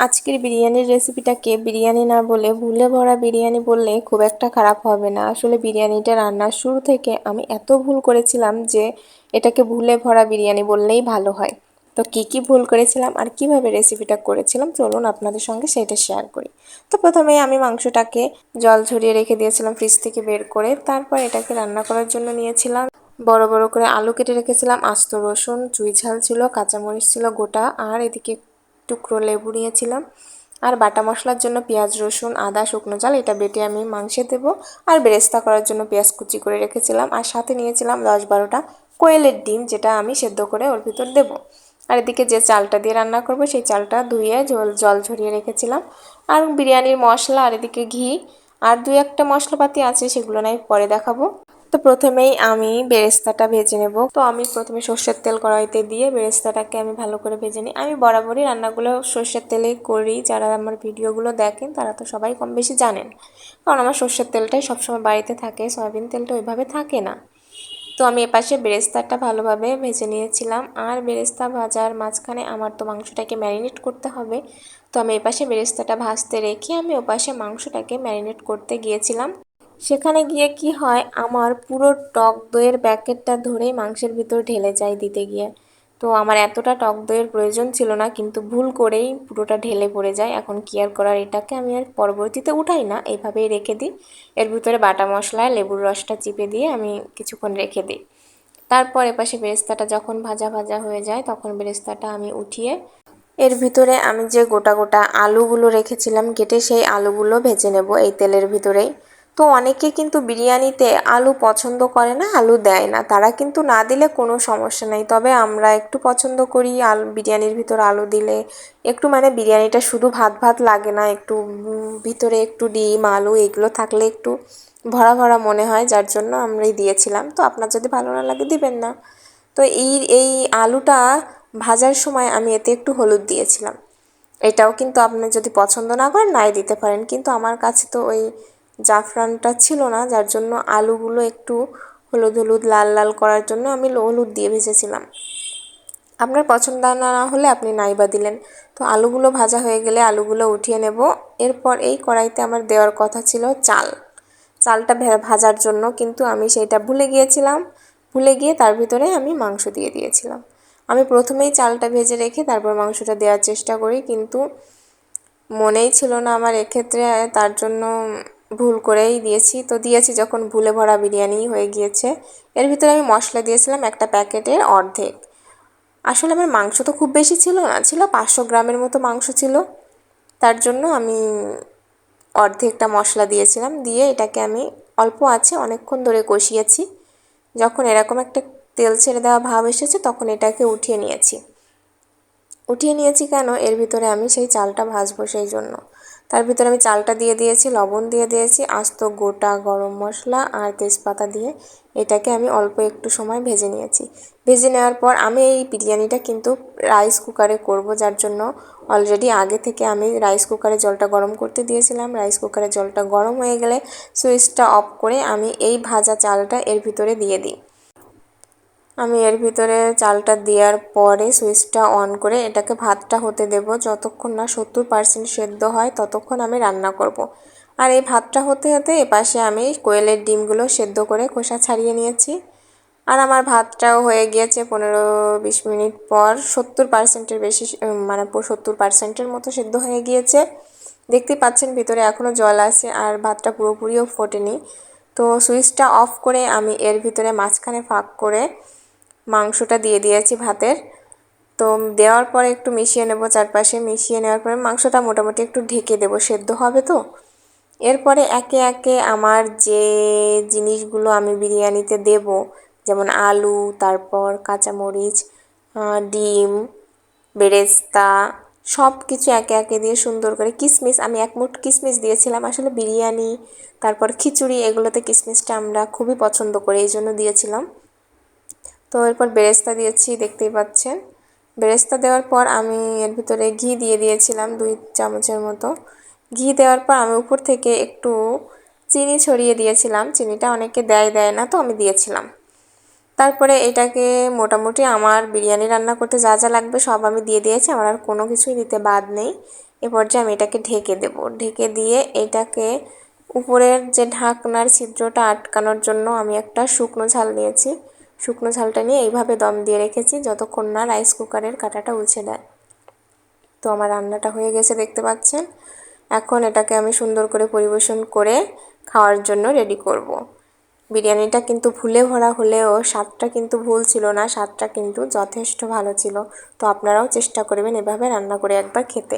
আজকের বিরিয়ানির রেসিপিটাকে বিরিয়ানি না বলে ভুলে ভরা বিরিয়ানি বললে খুব একটা খারাপ হবে না। আসলে বিরিয়ানিটা রান্নার শুরু থেকে আমি এত ভুল করেছিলাম যে এটাকে ভুলে ভরা বিরিয়ানি বললেই ভালো হয়। তো কি কি ভুল করেছিলাম আর কিভাবে রেসিপিটা করেছিলাম চলুন আপনাদের সঙ্গে সেটা শেয়ার করি। তো প্রথমে আমি মাংসটাকে জল ঝরিয়ে রেখে দিয়েছিলাম ফ্রিজ থেকে বের করে। তারপর এটাকে রান্না করার জন্য নিয়েছিলাম বড় বড় করে আলু কেটে রেখেছিলাম, আস্ত রসুন, চুই ঝাল ছিল, কাঁচামরিচ ছিল গোটা, আর এদিকে টুকরো লেবু নিয়েছিলাম। আর বাটা মশলার জন্য পেঁয়াজ, রসুন, আদা, শুকনো ঝাল এটা বেটে আমি মাংসে দেবো। আর বেরেস্তা করার জন্য পেঁয়াজ কুচি করে রেখেছিলাম। আর সাথে নিয়েছিলাম 10-12টা কোয়েলের ডিম, যেটা আমি সেদ্ধ করে ওর ভিতর দেবো। আর এদিকে যে চালটা দিয়ে রান্না করবো সেই চালটা ধুয়ে জল ঝরিয়ে রেখেছিলাম। আর বিরিয়ানির মশলা, আর এদিকে ঘি, আর 2-1টা মশলাপাতি আছে, সেগুলো নয় পরে দেখাবো। তো প্রথমেই আমি বেরেস্তাটা ভেজে নেব। তো আমি প্রথমে সর্ষের তেল কড়াইতে দিয়ে বেরেস্তাটাকে আমি ভালো করে ভেজে নিই। আমি বরাবরই রান্নাগুলো সর্ষের তেলেই করি। যারা আমার ভিডিওগুলো দেখেন তারা তো সবাই কম বেশি জানেন, কারণ আমার সর্ষের তেলটাই সবসময় বাড়িতে থাকে, সয়াবিন তেলটা ওইভাবে থাকে না। তো আমি এপাশে বেরেস্তাটা ভালোভাবে ভেজে নিয়েছিলাম। আর বেরেস্তা ভাজার মাঝখানে আমার তো মাংসটাকে ম্যারিনেট করতে হবে। তো আমি এপাশে বেরেস্তাটা ভাজতে রেখে আমি ওপাশে মাংসটাকে ম্যারিনেট করতে গিয়েছিলাম। সেখানে গিয়ে কি হয়, আমার পুরো টক দইয়ের প্যাকেটটা ধরেই মাংসের ভিতর ঢেলে যায় দিতে গিয়ে। তো আমার এতটা টক দইয়ের প্রয়োজন ছিল না, কিন্তু ভুল করেই পুরোটা ঢেলে পড়ে যায়। এখন কি আর করার, এটাকে আমি আর পরবর্তীতে উঠাই না, এইভাবেই রেখে দিই। এর ভিতরে বাটা মশলা, লেবুর রসটা চিপে দিয়ে আমি কিছুক্ষণ রেখে দিই। তারপর এপাশে বেরেস্তাটা যখন ভাজা ভাজা হয়ে যায় তখন বেরেস্তাটা আমি উঠিয়ে এর ভিতরে আমি যে গোটা গোটা আলুগুলো রেখেছিলাম কেটে, সেই আলুগুলো ভেজে নেব এই তেলের ভিতরেই। তো অনেকে কিন্তু বিরিয়ানিতে আলু পছন্দ করে না, আলু দেয় না, তারা কিন্তু না দিলে কোনো সমস্যা নেই। তবে আমরা একটু পছন্দ করি আলু, বিরিয়ানির ভিতর আলু দিলে একটু মানে বিরিয়ানিটা শুধু ভাত ভাত লাগে না, একটু ভিতরে একটু ডিম, আলু এগুলো থাকলে একটু ভরা ভরা মনে হয়, যার জন্য আমরাই দিয়েছিলাম। তো আপনার যদি ভালো না লাগে দিবেন না। তো এই আলুটা ভাজার সময় আমি এতে একটু হলুদ দিয়েছিলাম। এটাও কিন্তু আপনি যদি পছন্দ না করেন নাই দিতে পারেন, কিন্তু আমার কাছে তো ওই জাফরানটা ছিল না, যার জন্য আলুগুলো একটু হলুদ হলুদ লাল লাল করার জন্য আমি হলুদ দিয়ে ভেজেছিলাম। আপনার পছন্দ না হলে আপনি নাই বা দিলেন। তো আলুগুলো ভাজা হয়ে গেলে আলুগুলো উঠিয়ে নেব। এরপর এই কড়াইতে আমার দেওয়ার কথা ছিল চালটা ভাজার জন্য, কিন্তু আমি সেইটা ভুলে গিয়েছিলাম। ভুলে গিয়ে তার ভিতরে আমি মাংস দিয়ে দিয়েছিলাম। আমি প্রথমেই চালটা ভেজে রেখে তারপর মাংসটা দেওয়ার চেষ্টা করি, কিন্তু মনেই ছিল না আমার এক্ষেত্রে, তার জন্য ভুল করেই দিয়েছি। তো দিয়েছি যখন ভুলে ভরা বিরিয়ানি হয়ে গিয়েছে। এর ভিতরে আমি মশলা দিয়েছিলাম একটা প্যাকেটের অর্ধেক। আসলে আমার মাংস তো খুব বেশি ছিল না, ছিল 500 গ্রামের মতো মাংস ছিল, তার জন্য আমি অর্ধেকটা মশলা দিয়েছিলাম। দিয়ে এটাকে আমি অল্প আছে অনেকক্ষণ ধরে কষিয়েছি। যখন এরকম একটা তেল ছেড়ে দেওয়া ভাব এসেছে তখন এটাকে উঠিয়ে নিয়েছি কেন, এর ভিতরে আমি সেই চালটা ভাজবো সেই জন্য। তার ভিতরে আমি চালটা দিয়ে দিয়েছি, লবণ দিয়ে দিয়েছি, আস্ত গোটা গরম মশলা আর তেজপাতা দিয়ে এটাকে আমি অল্প একটু সময় ভেজে নিয়েছি। ভেজে নেওয়ার পর আমি এই বিরিয়ানিটা কিন্তু রাইস কুকারে করব, যার জন্য অলরেডি আগে থেকে আমি রাইস কুকারে জলটা গরম করতে দিয়েছিলাম। রাইস কুকারে জলটা গরম হয়ে গেলে সুইচটা অফ করে আমি এই ভাজা চালটা এর ভিতরে দিয়ে দিই। আমি এর ভিতরে চালটা দেওয়ার পরে সুইচটা অন করে এটাকে ভাতটা হতে দেব। যতক্ষণ না 70% সেদ্ধ হয় ততক্ষণ আমি রান্না করব। আর এই ভাতটা হতে হতে এপাশে আমি কোয়েলের ডিমগুলো সেদ্ধ করে খোসা ছাড়িয়ে নিয়েছি। আর আমার ভাতটাও হয়ে গিয়েছে 15-20 মিনিট পর, 70%-এর বেশি, মানে 70%-এর মতো সেদ্ধ হয়ে গিয়েছে। দেখতেই পাচ্ছেন ভিতরে এখনও জল আছে আর ভাতটা পুরোপুরিও ফোটেনি। তো সুইচটা অফ করে আমি এর ভিতরে মাঝখানে ফাঁক করে মাংসটা দিয়ে দিয়েছি ভাতের। তো দেওয়ার পরে একটু মিশিয়ে নেব, চারপাশে মিশিয়ে নেওয়ার পরে মাংসটা মোটামুটি একটু ঢেকে দেবো, সেদ্ধ হবে তো। এরপরে একে একে আমার যে জিনিসগুলো আমি বিরিয়ানিতে দেব, যেমন আলু, তারপর কাঁচামরিচ, ডিম, বেরেস্তা, সব কিছু একে একে দিয়ে সুন্দর করে, কিশমিশ আমি 1 মুঠ কিশমিশ দিয়েছিলাম। আসলে বিরিয়ানি তারপর খিচুড়ি এগুলোতে কিশমিশটা আমরা খুবই পছন্দ করি, এই জন্য দিয়েছিলাম। তো এরপর বেরেস্তা দিয়েছি, দেখতেই পাচ্ছেন। বেরেস্তা দেওয়ার পর আমি এর ভিতরে ঘি দিয়ে দিয়েছিলাম 2 চামচের মতো। ঘি দেওয়ার পর আমি উপর থেকে একটু চিনি ছড়িয়ে দিয়েছিলাম। চিনিটা অনেকে দেয় না, তো আমি দিয়েছিলাম। তারপরে এটাকে মোটামুটি আমার বিরিয়ানি রান্না করতে যা যা লাগবে সব আমি দিয়ে দিয়েছি, আমার আর কোনো কিছুই দিতে বাদ নেই। এ পর্যায়ে আমি এটাকে ঢেকে দেব। ঢেকে দিয়ে এটাকে উপরের যে ঢাকনার ছিদ্রটা আটকানোর জন্য আমি একটা শুকনো ঝাল নিয়েছি। শুকনো ঝালটা নিয়ে এইভাবে দম দিয়ে রেখেছি যতক্ষণ না রাইস কুকারের কাঁটাটা উলছে দেয়। তো আমার রান্নাটা হয়ে গেছে দেখতে পাচ্ছেন। এখন এটাকে আমি সুন্দর করে পরিবেশন করে খাওয়ার জন্য রেডি করব। বিরিয়ানিটা কিন্তু ভুলে ভরা হলেও স্বাদটা কিন্তু ভুল ছিল না, স্বাদটা কিন্তু যথেষ্ট ভালো ছিল। তো আপনারাও চেষ্টা করবেন এভাবে রান্না করে একবার খেতে।